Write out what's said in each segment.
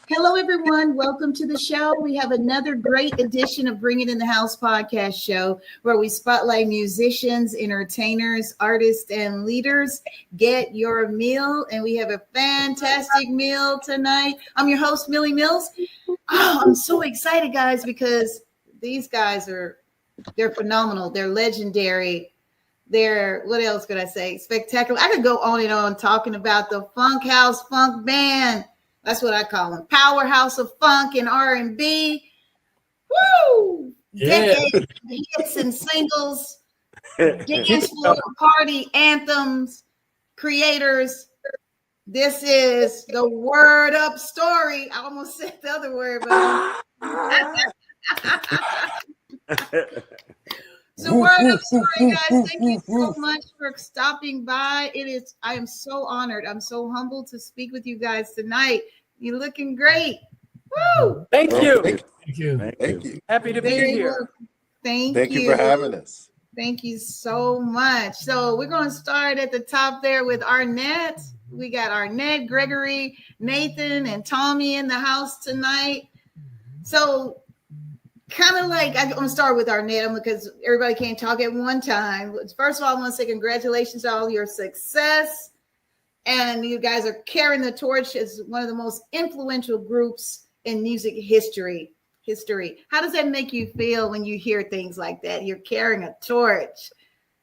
Hello, everyone. Welcome to the show. We have another great edition of Bring It in the House podcast show where we spotlight musicians, entertainers, artists, and leaders. Get your meal. And we have a fantastic meal tonight. I'm your host, Millie Mills. Oh, I'm so excited, guys, because these guys they're phenomenal. They're legendary. They're, what else could I say? Spectacular. I could go on and on talking about the Funk House Funk Band. That's what I call them. Powerhouse of funk and R&B. Woo! Yeah. Decades of hits and singles, dance floor party anthems, creators. This is the Word Up story. I almost said the other word, but so Word Up story, guys. Thank you so much for stopping by. I am so honored. I'm so humbled to speak with you guys tonight. You're looking great. Woo! Thank you. Thank you. Thank you. Happy to be here. Welcome. Thank you for having us. Thank you so much. So we're going to start at the top there with Arnett. We got Arnett, Gregory, Nathan, and Tommy in the house tonight. So kind of like, I'm going to start with Arnett because everybody can't talk at one time. First of all, I want to say congratulations on all your success. And you guys are carrying the torch as one of the most influential groups in music history. How does that make you feel when you hear things like that? You're carrying a torch.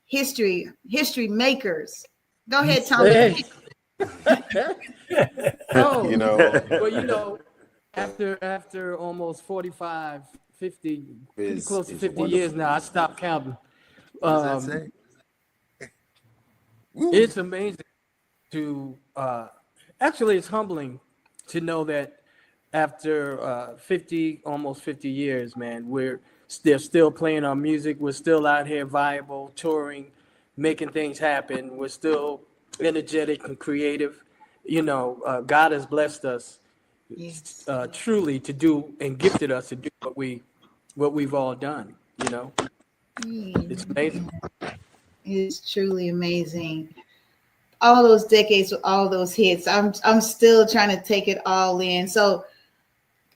History makers. Go ahead, Tommy. After almost 45, 50, pretty close to 50 years now, I stopped counting. It's amazing to actually, it's humbling to know that after almost 50 years, man, they're still playing our music. We're still out here viable, touring, making things happen. We're still energetic and creative. God has blessed us truly to do and gifted us to do what we've all done. It's amazing. It's truly amazing. All those decades with all those hits. I'm still trying to take it all in. So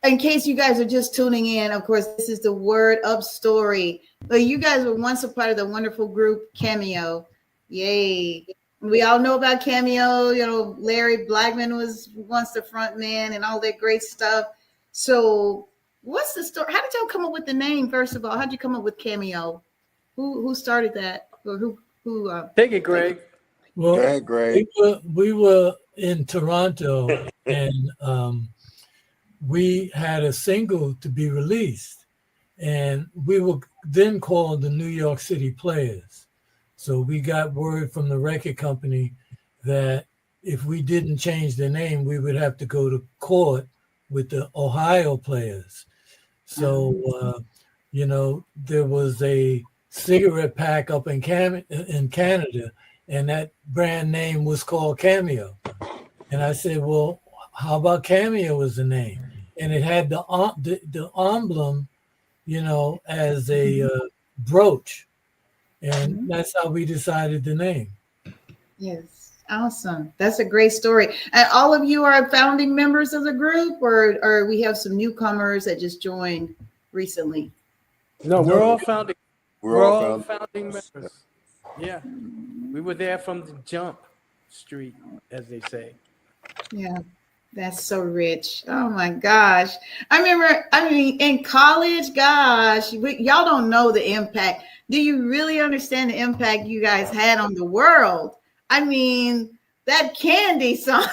in case you guys are just tuning in, of course, this is the Word Up story. But you guys were once a part of the wonderful group Cameo. Yay. We all know about Cameo. Larry Blackmon was once the front man and all that great stuff. So what's the story? How did y'all come up with the name, first of all? How did you come up with Cameo? Who started that? Or who Take it, Greg. Well, Go ahead, Greg. we were in Toronto and we had a single to be released, and we were then called the New York City Players. So we got word from the record company that if we didn't change the name, we would have to go to court with the Ohio Players. So, there was a cigarette pack up in Canada, and that brand name was called Cameo. And I said, well, how about Cameo as the name? And it had the emblem, as a brooch. And that's how we decided the name. Yes. Awesome. That's a great story. And all of you are founding members of the group, or we have some newcomers that just joined recently? No, we're all founding. We're all founding members. Yeah. We were there from the jump street, as they say. Yeah. That's so rich. Oh my gosh. In college, gosh, y'all don't know the impact. Do you really understand the impact you guys had on the world? That Candy song.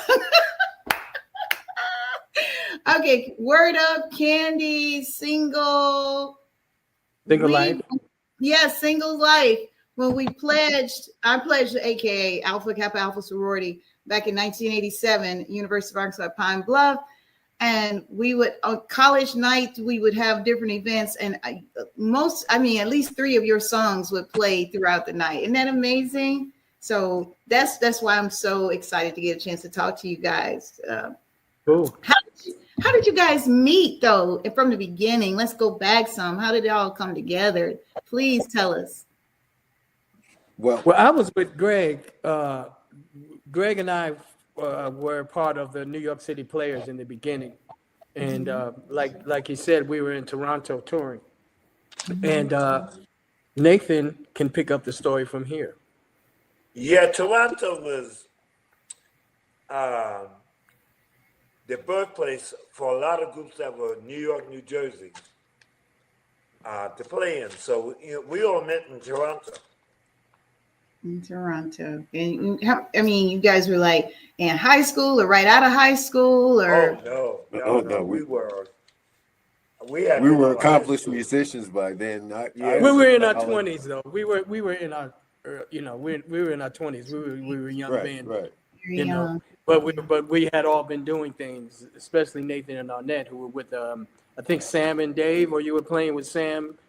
Okay, Word Up, Candy, Single Life. Yeah, Single Life. When I pledged AKA Alpha Kappa Alpha Sorority back in 1987, University of Arkansas Pine Bluff. And we would, on college night, we would have different events. And at least 3 of your songs would play throughout the night. Isn't that amazing? So that's why I'm so excited to get a chance to talk to you guys. Cool. How did you guys meet, though, from the beginning? Let's go back some. How did it all come together? Please tell us. Well, I was with Greg. Greg and I were part of the New York City Players in the beginning. And like he said, we were in Toronto touring, and Nathan can pick up the story from here. Yeah, Toronto was the birthplace for a lot of groups that were New York, New Jersey to play in. So we all met in Toronto. In Toronto. And I mean, you guys were like in high school or right out of high school, or No. We had We been were to high accomplished school. musicians by then. Yeah. We were in our college. 20s though. We were in our we were in our 20s. We were young men. Right. You know, but we had all been doing things, especially Nathan and Arnett, who were with I think Sam and Dave, or you were playing with Sam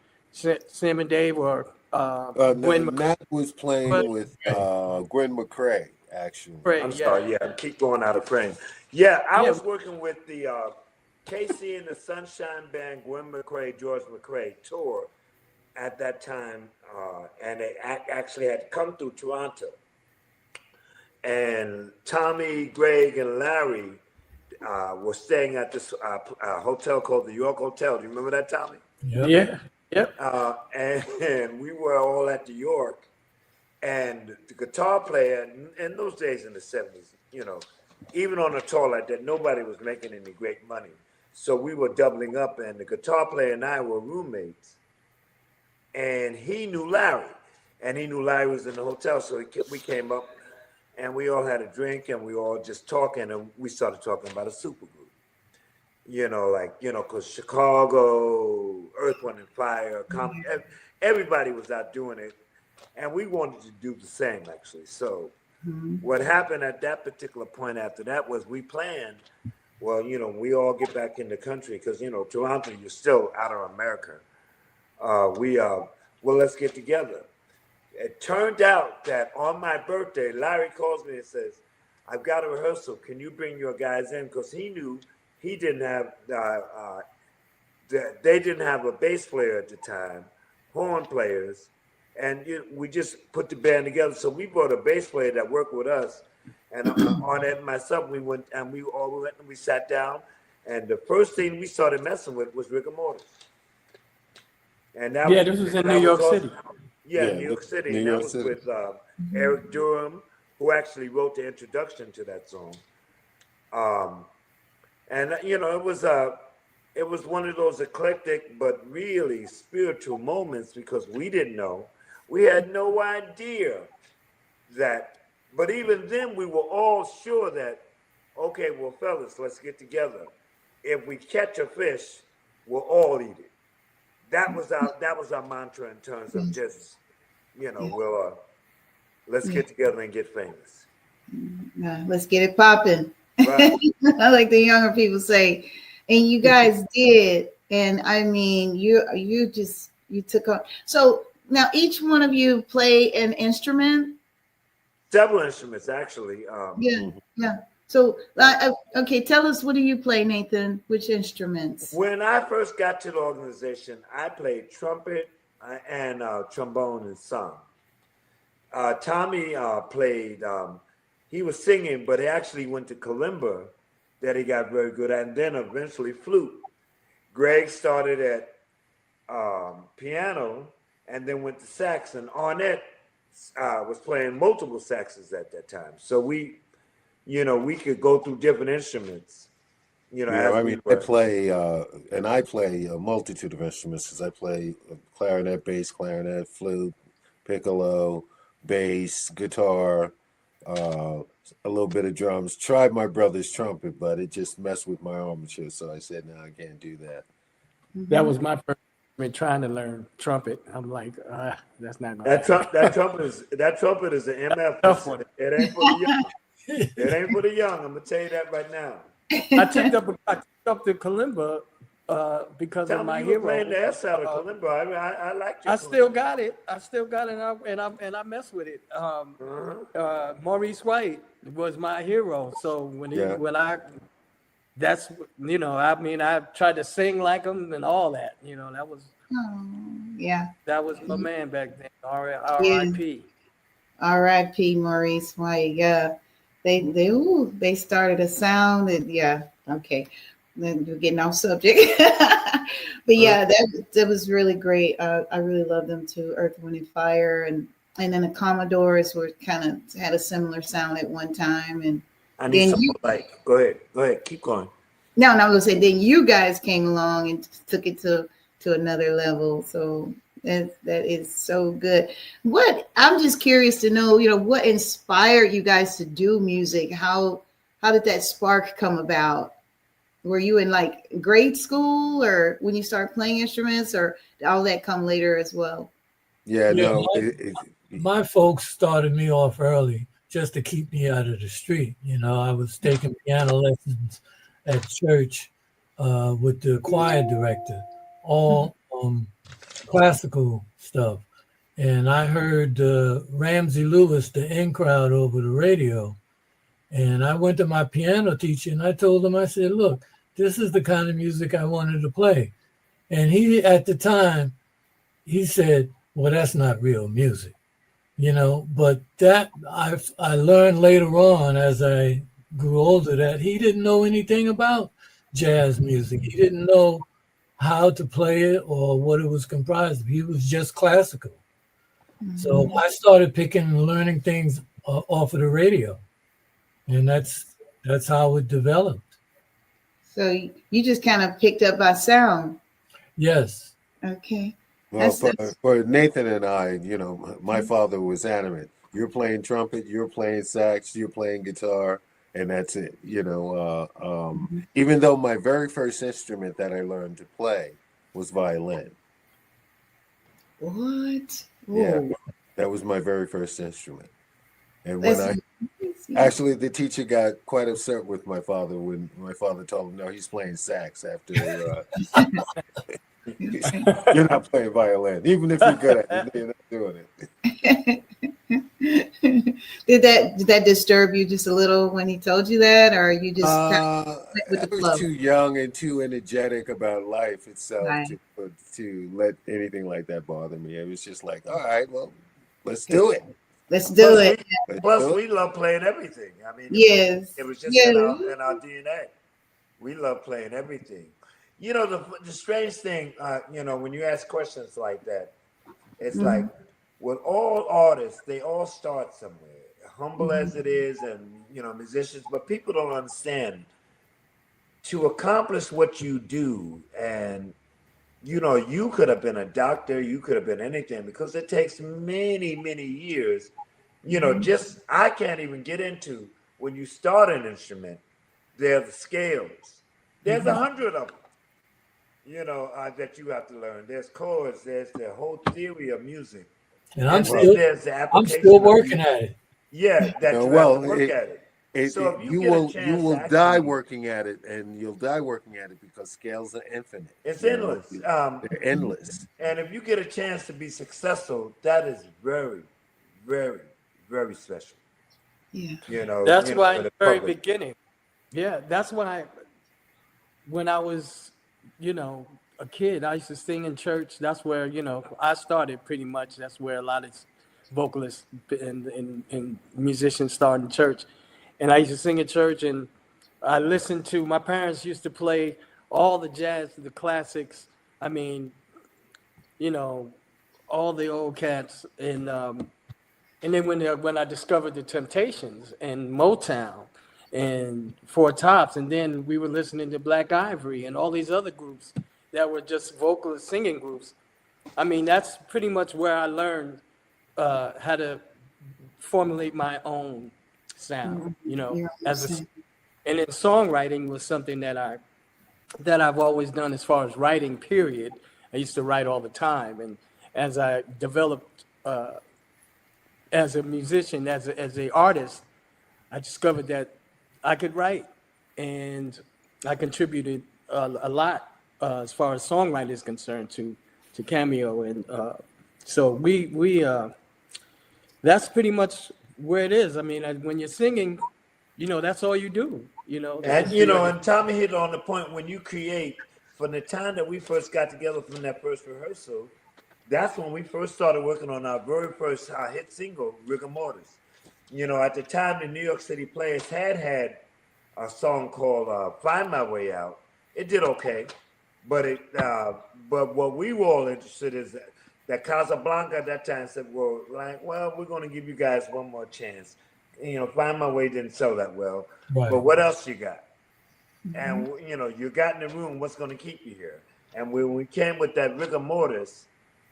and Dave, or Gwen Nat was playing with Gwen McCrae, actually. McCrae. I'm sorry, yeah, keep going out of frame. Yeah, I was working with the KC and the Sunshine Band, Gwen McCrae, George McCrae tour at that time, and they actually had come through Toronto. And Tommy, Greg, and Larry were staying at this hotel called the York Hotel. Do you remember that, Tommy? Yeah. Yep. And we were all at the York, and the guitar player in those days in the 70s, you know, even on a tour like that, nobody was making any great money. So we were doubling up, and the guitar player and I were roommates. And he knew Larry, and he knew Larry was in the hotel. So we came up, and we all had a drink, and we all just talking, and we started talking about a supergroup. You know, like, because Chicago, Earth, Wind, and Fire, everybody was out doing it. And we wanted to do the same, actually. So what happened at that particular point after that was we planned, well, we all get back in the country because, Toronto, you're still out of America. Let's get together. It turned out that on my birthday, Larry calls me and says, I've got a rehearsal. Can you bring your guys in? Because he knew he didn't have, they didn't have a bass player at the time, horn players. And we just put the band together. So we brought a bass player that worked with us. And on it, myself, we went and we sat down. And the first thing we started messing with was rigor mortis. And this was in New York City. Yeah, New York City. And that was with Eric Durham, who actually wrote the introduction to that song. It was one of those eclectic but really spiritual moments because we didn't know. We had no idea that, but even then we were all sure that, okay, well, fellas, let's get together. If we catch a fish, we'll all eat it. That was our mantra in terms of just, let's get together and get famous. Let's get it popping. Right. I like the younger people say, and you guys did. And I mean, you took on. So now each one of you play an instrument. Several instruments, actually. Yeah. So, okay, tell us, what do you play, Nathan? Which instruments? When I first got to the organization, I played trumpet and trombone and sung. Tommy played, he was singing, but he actually went to kalimba that he got very good at, and then eventually flute. Greg started at piano and then went to sax, and Arnett was playing multiple saxes at that time. So we could go through different instruments. I play a multitude of instruments because I play clarinet, bass clarinet, flute, piccolo, bass, guitar, a little bit of drums. Tried my brother's trumpet, but it just messed with my armature, so I said, no, I can't do that. That was my first time trying to learn trumpet. I'm like, that's not going that trumpet is an MF. It ain't for the young. It ain't for the young. I'm gonna tell you that right now. I took up the kalimba because of my hero. Playing the S out of kalimba. I like it. I still got it, and I mess with it. Maurice White was my hero. So I tried to sing like him and all that. That was. That was my man back then. R.I.P. R.I.P. Maurice White. Yeah. They started a sound, and okay. then we're getting off subject. But yeah, that was really great. I really love them too, Earth, Wind and Fire, and then the Commodores were kind of had a similar sound at one time. And I need then something you, like. Go ahead, keep going. no, I was gonna say then you guys came along and took it to another level. So that is so good. What I'm just curious to know, what inspired you guys to do music? How did that spark come about? Were you in like grade school or when you started playing instruments, or did all that come later as well? Yeah, Yeah, no, my folks started me off early just to keep me out of the street. I was taking piano lessons at church with the choir director, all classical stuff. And I heard Ramsey Lewis, the In Crowd, over the radio. And I went to my piano teacher and I told him, I said, look, this is the kind of music I wanted to play. And he, at the time, he said, well, that's not real music, but that I learned later on as I grew older that he didn't know anything about jazz music. He didn't know how to play it or what it was comprised of. He was just classical. So I started picking and learning things off of the radio. And that's how it developed. So you just kind of picked up by sound. Yes. Okay. well, for Nathan and I, my father was adamant. You're playing trumpet, you're playing sax, you're playing guitar, and that's it. Even though my very first instrument that I learned to play was violin. What? Yeah, Whoa. that was my very first instrument. And when That's actually, the teacher got quite upset with my father when my father told him, no, he's playing sax after you're not playing violin. Even if you're good at it, you're not doing it. did that disturb you just a little when he told you that, or you just went with I the was flow? too young and too energetic about life itself Right. to let anything like that bother me. It was just like, all right, well, let's do it. Let's do it. Plus, we love playing everything. I mean, Yes. it was just Yes. in our DNA. We love playing everything. The strange thing, when you ask questions like that, it's like with all artists, they all start somewhere, humble as it is, and musicians, but people don't understand to accomplish what you do, and you could have been a doctor, you could have been anything, because it takes many, many years. Just I can't even get into when you start an instrument. There's scales. There's 100 of them. That you have to learn. There's chords. There's the whole theory of music. And And then there's the I'm application. still working at it. Yeah, that you well, have to work at it. So if you get a will chance to die actually- working at it, and you'll die working at it because scales are infinite. It's You know, endless. they're endless. And if you get a chance to be successful, that is very, very, very special. Yeah. That's for why in the the very public. beginning. Yeah, that's why when I was, a kid, I used to sing in church. That's where, I started pretty much. That's where a lot of vocalists and musicians start in church. And I used to sing in church, and I listened to, my parents used to play all the jazz, the classics. I mean, all the old cats. And then when I discovered the Temptations and Motown and Four Tops, and then we were listening to Black Ivory and all these other groups that were just vocalist singing groups. I mean, that's pretty much where I learned how to formulate my own sound, Yeah, and then songwriting was something that I've always done as far as writing, period. I used to write all the time. And as I developed as a musician, as an artist, I discovered that I could write, and I contributed a lot as far as songwriting is concerned to Cameo, and so we that's pretty much where it is. I mean, when you're singing, that's all you do. And Tommy hit on the point when you create. From the time that we first got together from that first rehearsal, that's when we first started working on our very first hit single, Rigor Mortis. At the time, the New York City Players had a song called Find My Way Out. It did okay, but what we were all interested is that Casablanca at that time said, well, we're going to give you guys one more chance. Find My Way didn't sell that well, Right. but what else you got? And you got in the room. What's going to keep you here? And when we came with that rigor mortis,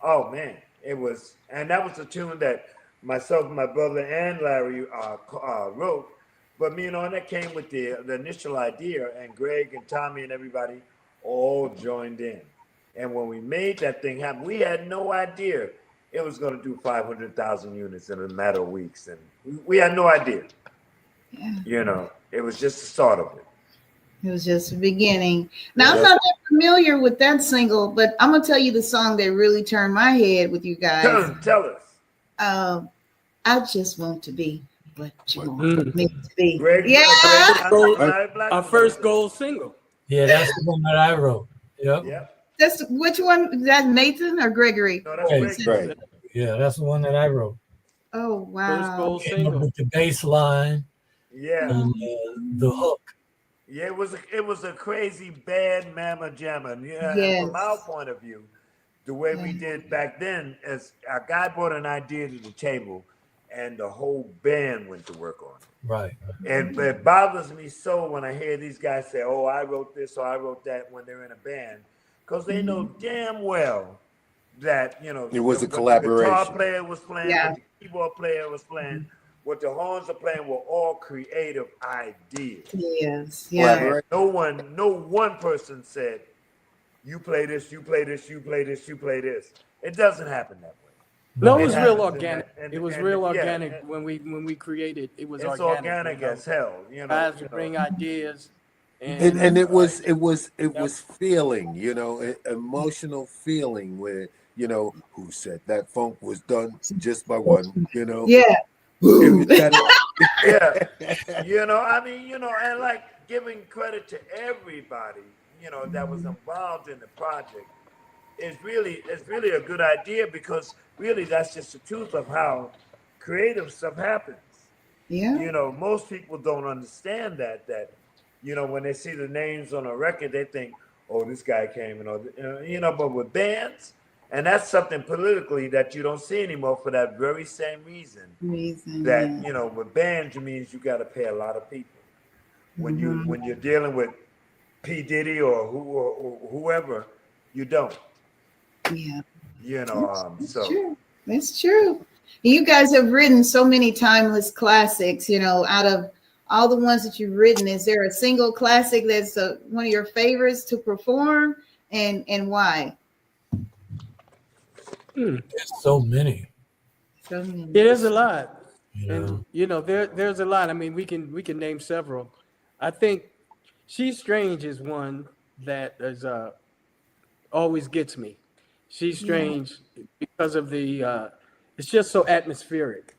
oh man, it was, and that was the tune that myself, my brother, and Larry wrote. But me and that came with the initial idea, and Greg and Tommy and everybody all joined in. And when we made that thing happen, we had no idea it was going to do 500,000 units in a matter of weeks, and we had no idea. Yeah. It was just the start of it. It was just the beginning. Now, I'm not that familiar with that single, but I'm going to tell you the song that really turned my head with you guys. Tell us. I just want to be what you want me to be. Greg, Yeah. Our first gold single. Yeah, that's the one that I wrote. Yep. Yeah. That's which one? Is that Nathan or Gregory? No, that's Right. Greg. Right. Yeah, that's the one that I wrote. Oh, First wow. gold Came up single. with the bass line Yeah. and the hook. Yeah, it was a crazy bad mamma jamma. Yeah, Yes. and from our point of view, the way we did back then is a guy brought an idea to the table, and the whole band went to work on it. Right. And it bothers me so when I hear these guys say, "Oh, I wrote this or I wrote that" when they're in a band, because they know damn well that It was a what the collaboration. guitar player was playing, Yeah. what the keyboard player was playing, what the horns are playing were all creative ideas. Yes. Yeah. Collaboration. And no one person said, "You play this, you play this, you play this, you play this." It doesn't happen that way. No, it It was happens real in organic. that- and- It was and- real yeah, organic and- when we created. It was It's organic. organic as hell, Guys would bring ideas, And it was feeling, emotional feeling where, who said that funk was done just by one, Yeah. It was that- yeah, and like giving credit to everybody, that was involved in the project is really a good idea, because really that's just the truth of how creative stuff happens. Yeah. Most people don't understand that when they see the names on a record, they think, "Oh, this guy came," but with bands, and that's something politically that you don't see anymore for that very same reason. That with bands, it means you got to pay a lot of people. When you're dealing with P. Diddy or whoever, you don't. Yeah. So True. That's true. You guys have written so many timeless classics, out of all the ones that you've written. Is there a single classic that's one of your favorites to perform, and why? There's so many. So many. Yeah, there's a lot. You And know. there's a lot. I mean, we can name several. I think She's Strange is one that is always gets me. She's Strange because of the it's just so atmospheric.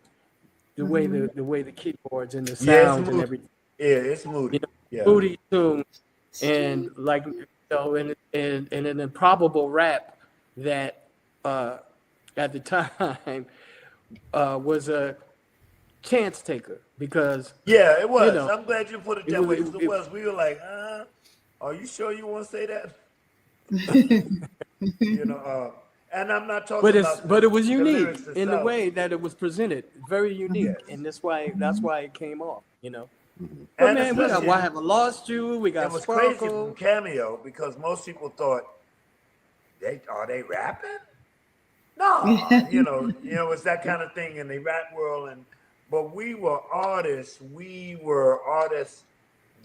The way the keyboards and the sounds and everything. yeah, it's moody. Moody tune, and and an improbable rap that at the time was a chance taker, because Yeah, it was. You know, I'm glad you put it it that way. was- 'Cause it was. We were like, are you sure you want to say that? And I'm not talking about. but it was the unique lyrics in the itself. way that it was presented, very unique, Yes. and that's why it came off. But And man, we got especially- Why Have I Lost You? We It got was crazy Sparkle. from Cameo, because most people thought, are they rapping? No, it's that kind of thing in the rap world. But we were artists. We were artists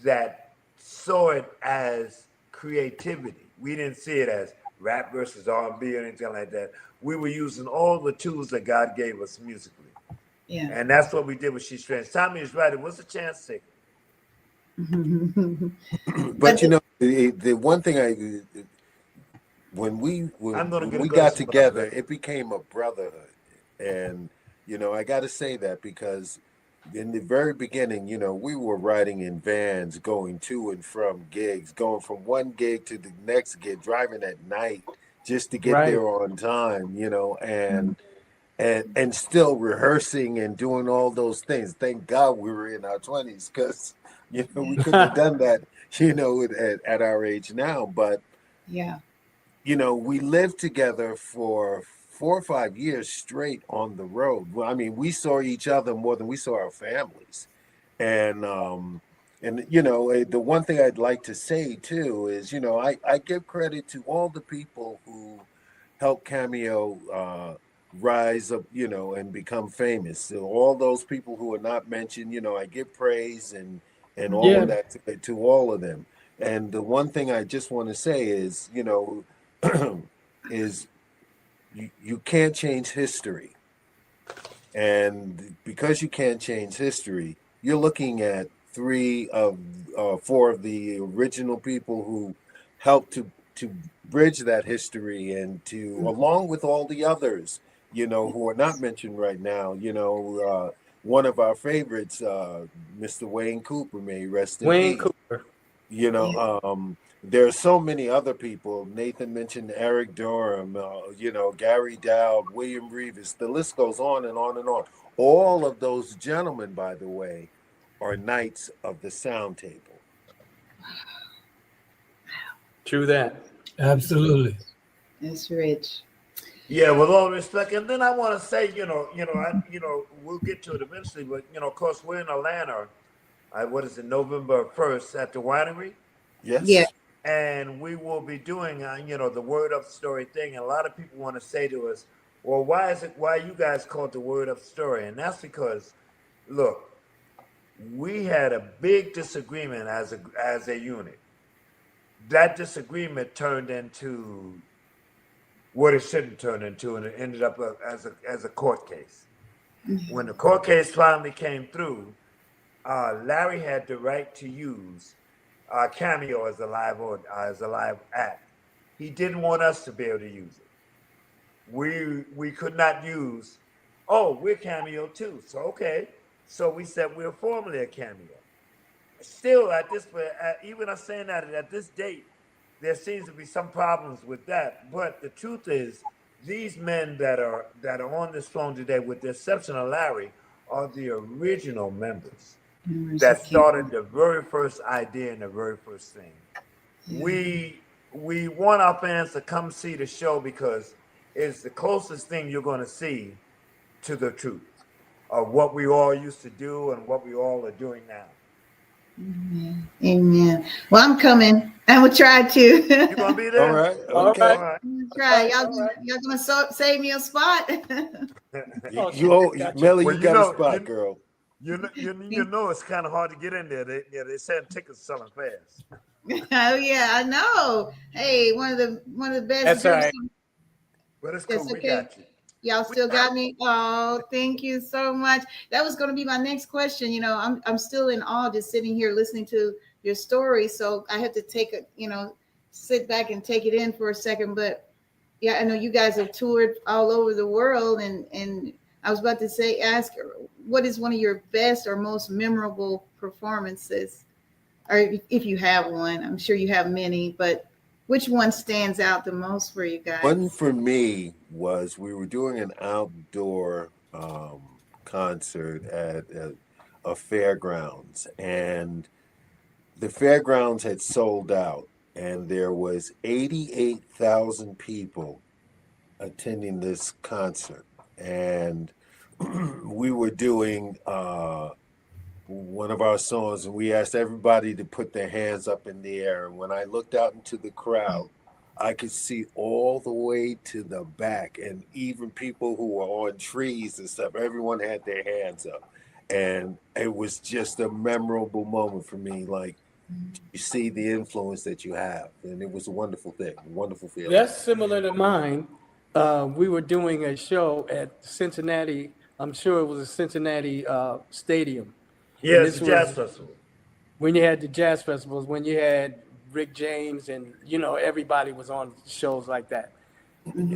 that saw it as creativity. We didn't see it as rap versus R&B or anything like that. We were using all the tools that God gave us musically. Yeah. And that's what we did with She's Strange. Tommy is right. It was a chance taker. But the one thing when we I'm gonna get a glass got of together, water. it became a brotherhood, and I got to say that because in the very beginning, we were riding in vans, going to and from gigs, going from one gig to the next gig, driving at night just to get Right. there on time, and still rehearsing and doing all those things. Thank God we were in our 20s, because we couldn't have done that, at our age now. But Yeah. we lived together for 4 or 5 years straight on the road. Well, I mean, we saw each other more than we saw our families. And the one thing I'd like to say too is, I give credit to all the people who helped Cameo rise up, and become famous. So all those people who are not mentioned, I give praise and all Yeah. of that to all of them. And the one thing I just want to say is, is you can't change history. And because you can't change history, you're looking at four of the original people who helped to bridge that history and along with all the others, who are not mentioned right now. One of our favorites, Mr. Wayne Cooper, may he rest in Wayne peace. Cooper. There are so many other people. Nathan mentioned Eric Durham, Gary Dowd, William Reeves. The list goes on and on and on. All of those gentlemen, by the way, are knights of the Sound Table. True that. Absolutely. It's rich. Yeah, with all respect, and then I want to say, we'll get to it eventually, but of course, we're in Atlanta. What is it, November 1st at the winery? Yes. Yeah. And we will be doing, the word of the story thing. And a lot of people want to say to us, well, why you guys call it the word of the story? And that's because, look, we had a big disagreement as a unit. That disagreement turned into what it shouldn't turn into, and it ended up as a court case. When the court case finally came through, Larry had the right to use Cameo as a live act. He didn't want us to be able to use it. We could not use. Oh, we're Cameo too. So okay. So we said we're formally a Cameo. Still, even us saying that at this date, there seems to be some problems with that. But the truth is, these men that are on this phone today, with the exception of Larry, are the original members that started the very first idea and the very first thing. We want our fans to come see the show because it's the closest thing you're going to see to the truth of what we all used to do and what we all are doing now. Amen. Amen. Well, I'm coming. I'm gonna try to. You gonna be there? All right. Okay. All right. I'm gonna try. Y'all gonna save me a spot? Melly, Well, you got a spot, girl. You know it's kind of hard to get in there. They said tickets selling fast. Oh yeah, I know. Hey, one of the best. That's groups. right. But it's That's cool. We okay. got you. Y'all still got me. Oh, thank you so much. That was going to be my next question. I'm still in awe just sitting here listening to your story. So I have to sit back and take it in for a second. But yeah, I know you guys have toured all over the world, and I was about to ask, what is one of your best or most memorable performances, or if you have one? I'm sure you have many, but which one stands out the most for you guys? One for me was we were doing an outdoor concert at a fairgrounds, and the fairgrounds had sold out, and there was 88,000 people attending this concert, and we were doing one of our songs, and we asked everybody to put their hands up in the air. And when I looked out into the crowd, I could see all the way to the back, and even people who were on trees and stuff, everyone had their hands up. And it was just a memorable moment for me. Like, you see the influence that you have. And it was a wonderful thing, a wonderful feeling. That's similar to mine. We were doing a show at Cincinnati. I'm sure it was a Cincinnati stadium. Yeah, it's a jazz festival. When you had the jazz festivals, when you had Rick James and, everybody was on shows like that.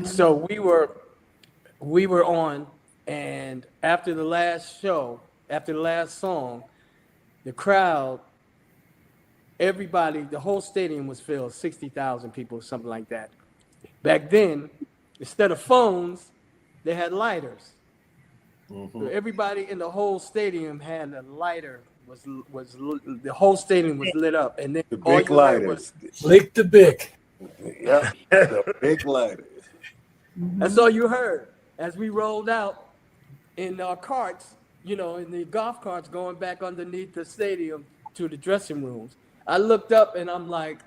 So we were on, and after the last show, after the last song, the crowd, everybody, the whole stadium was filled, 60,000 people, something like that. Back then, instead of phones, they had lighters. So everybody in the whole stadium had a lighter the whole stadium was lit up, and then The all big you heard was, lighters. Lick the Bic. Yeah, the big lighters. that's all you heard as we rolled out in our carts, you know, in the golf carts going back underneath the stadium to the dressing rooms. I looked up and I'm like,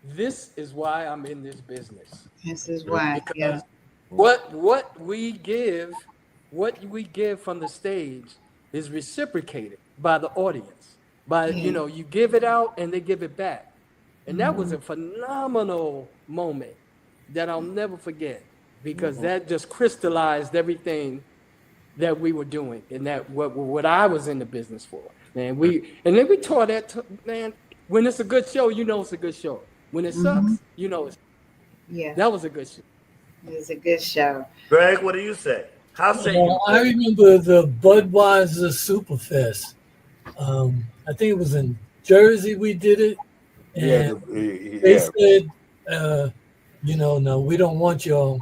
this is why I'm in this business. This is why. Yeah. Because what we give from the stage is reciprocated by the audience. By Yeah. you know, you give it out and they give it back. And that was a phenomenal moment that I'll never forget, because that just crystallized everything that we were doing and that what I was in the business for. Man, and then we taught that man, when it's a good show, you know it's a good show. When it sucks, you know Yeah. that was a good show. It was a good show. Greg, what do you say? How say you? I remember the Budweiser Superfest. I think it was in Jersey we did it. And they said, no, we don't want y'all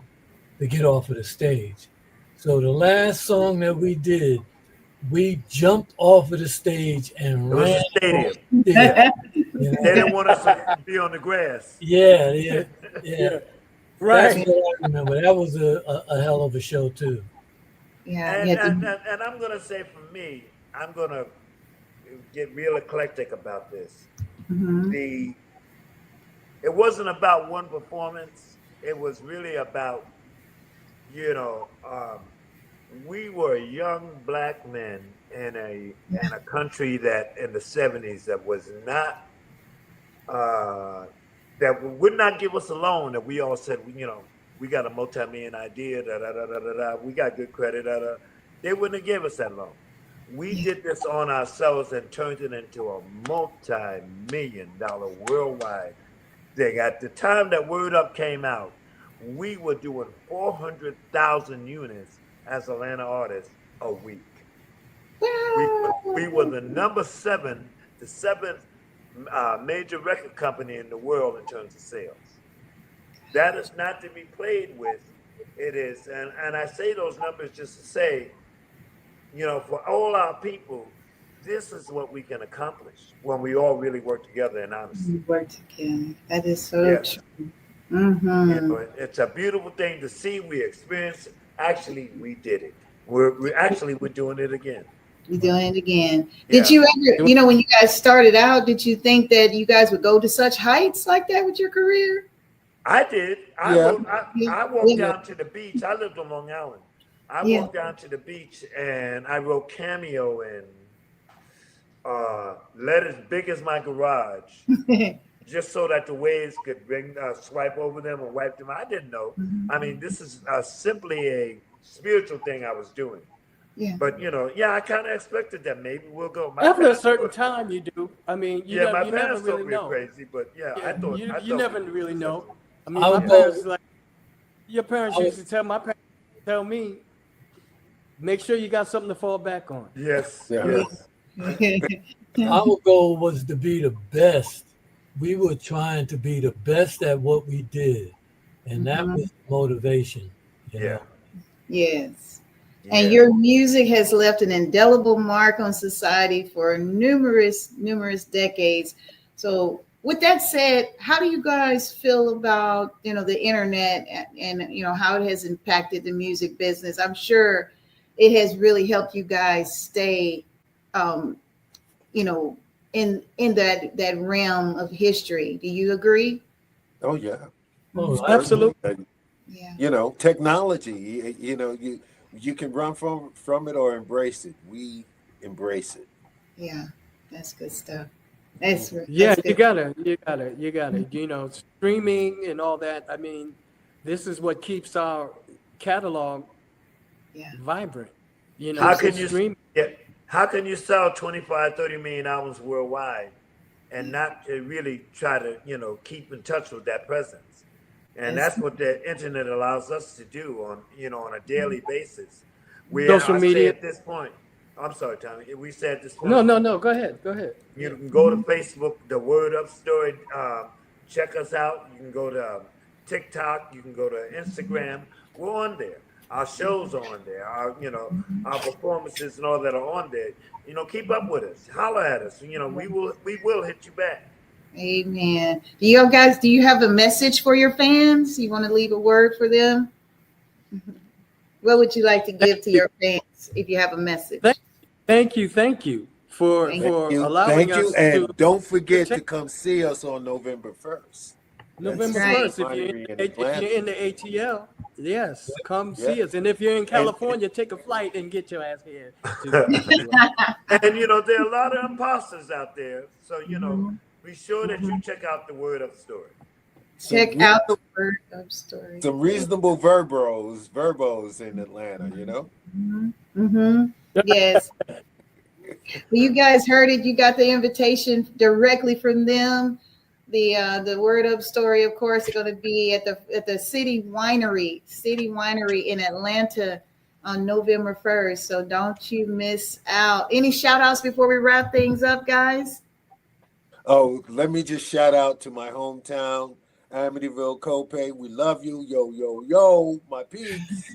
to get off of the stage. So the last song that we did, we jumped off of the stage and It was ran. a stadium. Yeah, They didn't want us to be on the grass. yeah. Right. That's what I remember. That was a hell of a show too. Yeah. And, Yeah. and I'm going to say for me, I'm going to get real eclectic about this. Mhm. It wasn't about one performance. It was really about, we were young black men in a country that in the 70s that was not, that would not give us a loan, that we all said, we got a multi-million idea, we got good credit, They wouldn't have given us that loan. We did this on ourselves and turned it into a multi-million-dollar worldwide thing. At the time that Word Up came out, we were doing 400,000 units as Atlanta artists a week. We were the the seventh major record company in the world in terms of sales. That is not to be played with. It is, and I say those numbers just to say, for all our people, this is what we can accomplish when we all really work together in honesty. We work together. That is so true. Mm-hmm. It's a beautiful thing to see. We experienced it. Actually, we did it. We're doing it again. We're doing it again. Did you ever, when you guys started out, did you think that you guys would go to such heights like that with your career? I did. I walked down to the beach. I lived on Long Island. I walked down to the beach and I wrote Cameo in letters big as my garage, just so that the waves could swipe over them and wipe them. I didn't know. I mean, this is simply a spiritual thing I was doing. Yeah. But I kind of expected that maybe we'll go. After a certain time, you do. I mean, you my never parents really thought we know. were crazy, but I thought you never really know. I mean, I'll my go- parents your parents used to tell me, make sure you got something to fall back on. Yes. Yeah. Yes. Our goal was to be the best. We were trying to be the best at what we did, and that was motivation. you know? Yes. And your music has left an indelible mark on society for numerous decades. So with that said, how do you guys feel about, the internet and how it has impacted the music business? I'm sure it has really helped you guys stay, in that realm of history. Do you agree? Oh yeah. Oh, Absolutely. Yeah. Technology. You can run from it or embrace it. We embrace it. Yeah. That's good stuff. That's Yeah, good. you gotta. Streaming and all that. I mean, this is what keeps our catalog vibrant. How can you stream? How can you sell 25, 30 million albums worldwide and not really try to, keep in touch with that presence? And that's what the internet allows us to do on a daily basis. Social media. At this point, I'm sorry, Tommy. We said at this point. No. Go ahead. You can go to Facebook, the Word Up Story. Check us out. You can go to TikTok. You can go to Instagram. We're on there. our shows on there, our our performances and all that are on there. Keep up with us, holler at us. We will hit you back. Amen. Do you have a message for your fans? You want to leave a word for them? What would you like to give to your fans if you have a message? Thank you for Thank allowing Thank you, us and to don't forget to come see us on November 1st. November right. 1st. If you're in the ATL, yes, come see us. And if you're in California, take a flight and get your ass here. And there are a lot of imposters out there, so be sure that you check out the Word Up Story. Check out the Word Up Story. Some reasonable verbos in Atlanta, Mm-hmm. Yes. Well, you guys heard it. You got the invitation directly from them. The Word Up Story, of course, is going to be at the City Winery in Atlanta on November 1st. So don't you miss out. Any shout outs before we wrap things up, guys? Oh, let me just shout out to my hometown, Amityville, Copay. We love you. Yo, yo, yo, my peeps.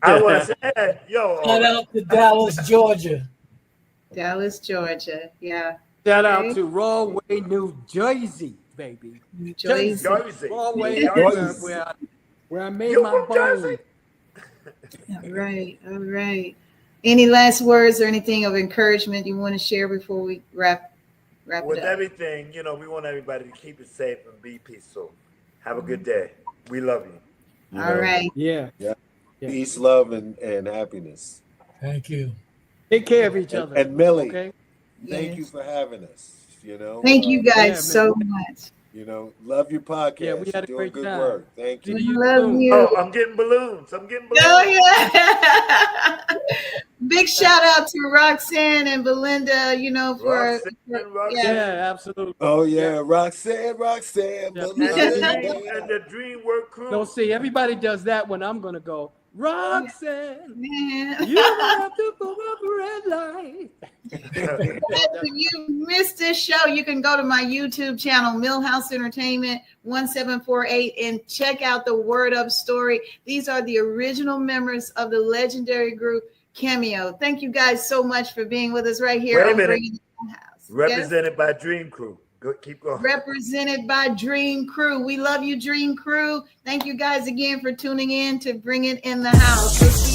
I want to say, Shout out to Dallas, Georgia. Dallas, Georgia. Yeah. Shout out to Rahway, New Jersey, baby. New Jersey. Rahway, Jersey. where I made You my from Jersey? bones. All right. Any last words or anything of encouragement you want to share before we wrap With it up? everything, we want everybody to keep it safe and be peaceful. Have a good day. We love you. All right. Yeah. Peace, love, and happiness. Thank you. Take care of each other. And Millie, Okay. thank you Yes. for having us. Thank you guys Yeah, so man. much. Love your podcast. Yeah, we had a You're great doing good time. work. Thank you. See you Love soon. you. Oh, I'm getting balloons. Oh yeah! Big shout out to Roxanne and Belinda. Roxanne. Yeah, absolutely. Oh yeah, Roxanne. Yeah. And the DreamWorks crew. Don't see, everybody does that when I'm gonna go, Roxanne, Man. you don't have to go up red light. If you missed this show, you can go to my YouTube channel, Millhouse Entertainment 1748, and check out the Word Up Story. These are the original members of the legendary group Cameo. Thank you guys so much for being with us right here. Wait a on minute. Bringing It to the House. Represented by Dream Crew. Go, keep going. Represented by Dream Crew. We love you, Dream Crew. Thank you guys again for tuning in to Bring It in the House. We'll see